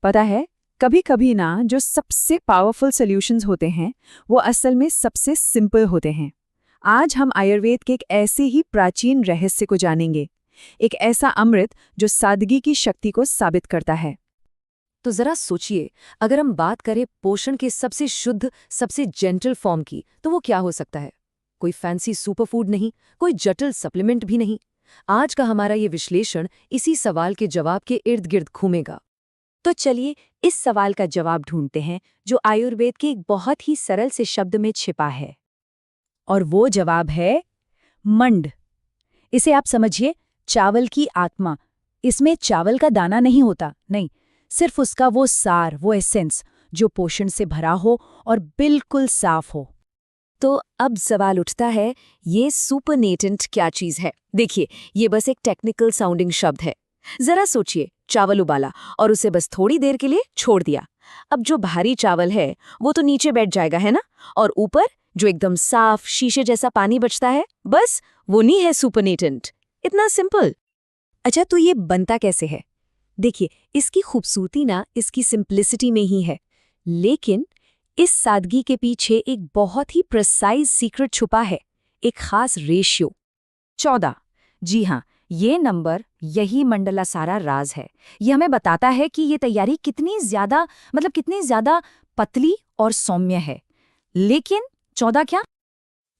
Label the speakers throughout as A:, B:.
A: पता है, कभी कभी ना जो सबसे पावरफुल सॉल्यूशंस होते हैं वो असल में सबसे सिंपल होते हैं। आज हम आयुर्वेद के एक ऐसे ही प्राचीन रहस्य को जानेंगे, एक ऐसा अमृत जो सादगी की शक्ति को साबित करता है।
B: तो जरा सोचिए, अगर हम बात करें पोषण के सबसे शुद्ध, सबसे जेंटल फॉर्म की, तो वो क्या हो सकता है? कोई फैंसी सुपरफूड नहीं, कोई जटिल सप्लीमेंट भी नहीं। आज का हमारा ये विश्लेषण इसी सवाल के जवाब के इर्द गिर्द घूमेगा।
C: तो चलिए इस सवाल का जवाब ढूंढते हैं जो आयुर्वेद के एक बहुत ही सरल से शब्द में छिपा है। और वो जवाब है मंड। इसे आप समझिए चावल की आत्मा। इसमें चावल का दाना नहीं होता, नहीं, सिर्फ उसका वो सार, वो एसेंस जो पोषण से भरा हो और बिल्कुल साफ हो। तो अब सवाल उठता है, ये सुपरनेटेंट क्या चीज है? देखिए, ये बस एक टेक्निकल साउंडिंग शब्द है। जरा सोचिए, चावल उबाला और उसे बस थोड़ी देर के लिए छोड़ दिया। अब जो भारी चावल है वो तो नीचे बैठ जाएगा, है ना? और ऊपर जो एकदम साफ शीशे जैसा पानी बचता है, बस वो नहीं है सुपरनेटेंट। इतना सिंपल। अच्छा, तो ये बनता कैसे है? देखिए, इसकी खूबसूरती ना इसकी सिंप्लिसिटी में ही है, लेकिन इस सादगी के पीछे एक बहुत ही प्रिसाइज सीक्रेट छुपा है, एक खास रेशियो 14। जी हाँ, ये नंबर, यही मंडला सारा राज है। ये हमें बताता है कि ये तैयारी कितनी ज्यादा पतली और सौम्य है। लेकिन 14 क्या?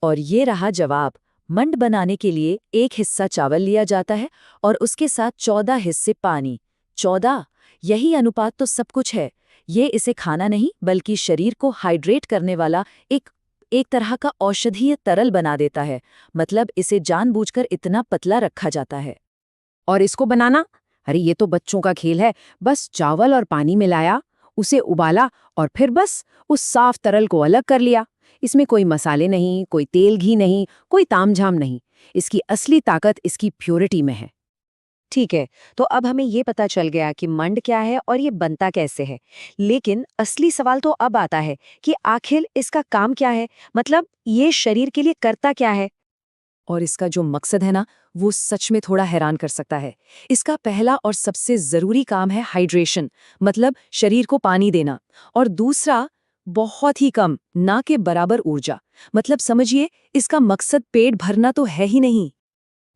C: और ये रहा जवाब। मंड बनाने के लिए एक हिस्सा चावल लिया जाता है और उसके साथ 14 हिस्से पानी। 14, यही अनुपात तो सब कुछ है। ये इसे खाना नहीं बल्कि शरीर को हाइड्रेट करने वाला एक तरह का औषधीय तरल बना देता है। मतलब इसे जानबूझकर इतना पतला रखा जाता है।
B: और इसको बनाना, अरे ये तो बच्चों का खेल है। बस चावल और पानी मिलाया, उसे उबाला और फिर बस उस साफ तरल को अलग कर लिया। इसमें कोई मसाले नहीं, कोई तेल घी नहीं, कोई तामझाम नहीं। इसकी असली ताकत इसकी प्योरिटी में है।
C: ठीक है, तो अब हमें ये पता चल गया कि मंड क्या है और ये बनता कैसे है। लेकिन असली सवाल तो अब आता है कि आखिर इसका काम क्या है, मतलब ये शरीर के लिए करता क्या है।
B: और इसका जो मकसद है ना, वो सच में थोड़ा हैरान कर सकता है। इसका पहला और सबसे जरूरी काम है हाइड्रेशन, मतलब शरीर को पानी देना। और दूसरा, बहुत ही कम, ना के बराबर ऊर्जा। मतलब समझिए, इसका मकसद पेट भरना तो है ही नहीं।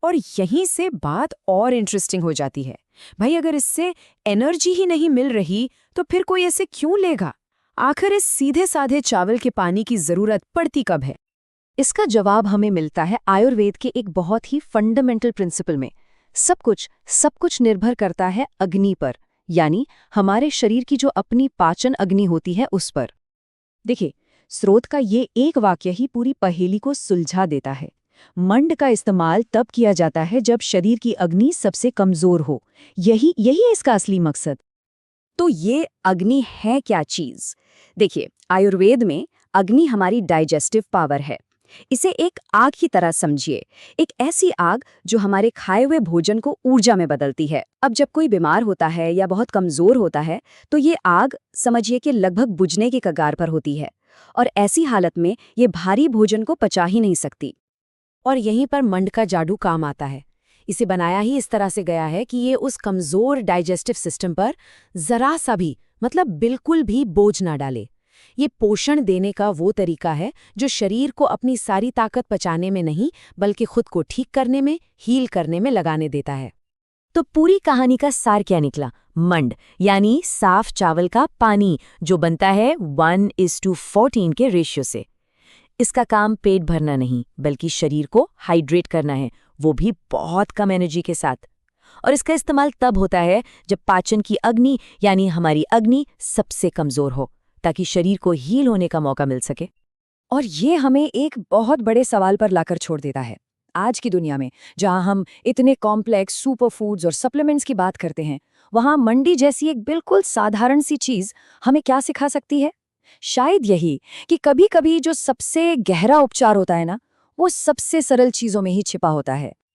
A: और यहीं से बात और इंटरेस्टिंग हो जाती है। भाई, अगर इससे एनर्जी ही नहीं मिल रही तो फिर कोई ऐसे क्यों लेगा? आखिर इस सीधे साधे चावल के पानी की जरूरत पड़ती कब है?
C: इसका जवाब हमें मिलता है आयुर्वेद के एक बहुत ही फंडामेंटल प्रिंसिपल में। सब कुछ निर्भर करता है अग्नि पर, यानी हमारे शरीर की जो अपनी पाचन अग्नि होती है उस पर। देखिए, स्रोत का ये एक वाक्य ही पूरी पहेली को सुलझा देता है। मंड का इस्तेमाल तब किया जाता है जब शरीर की अग्नि सबसे कमजोर हो। यही यही है इसका असली मकसद। तो ये अग्नि है क्या चीज? देखिए, आयुर्वेद में अग्नि हमारी डाइजेस्टिव पावर है। इसे एक आग की तरह समझिए, एक ऐसी आग जो हमारे खाए हुए भोजन को ऊर्जा में बदलती है। अब जब कोई बीमार होता है या बहुत कमजोर होता है तो ये आग समझिए कि लगभग बुझने के कगार पर होती है, और ऐसी हालत में ये भारी भोजन को पचा ही नहीं सकती।
B: और यहीं पर मंड का जादू काम आता है। इसे बनाया ही इस तरह से गया है कि ये उस कमजोर डाइजेस्टिव सिस्टम पर जरा सा भी, मतलब बिल्कुल भी बोझ ना डाले। ये पोषण देने का वो तरीका है जो शरीर को अपनी सारी ताकत पचाने में नहीं बल्कि खुद को ठीक करने में, हील करने में लगाने देता है।
C: तो पूरी कहानी का सार क्या निकला? मंड यानी साफ चावल का पानी जो बनता है 1:14 के रेशियो से। इसका काम पेट भरना नहीं बल्कि शरीर को हाइड्रेट करना है, वो भी बहुत कम एनर्जी के साथ। और इसका इस्तेमाल तब होता है जब पाचन की अग्नि यानी हमारी अग्नि सबसे कमजोर हो, ताकि शरीर को हील होने का मौका मिल सके। और ये हमें एक बहुत बड़े सवाल पर लाकर छोड़ देता है। आज की दुनिया में जहां हम इतने कॉम्प्लेक्स सुपरफूड्स और सप्लीमेंट्स की बात करते हैं, वहां मंडी जैसी एक बिल्कुल साधारण सी चीज हमें क्या सिखा सकती है? शायद यही कि कभी-कभी जो सबसे गहरा उपचार होता है ना, वो सबसे सरल चीजों में ही छिपा होता है।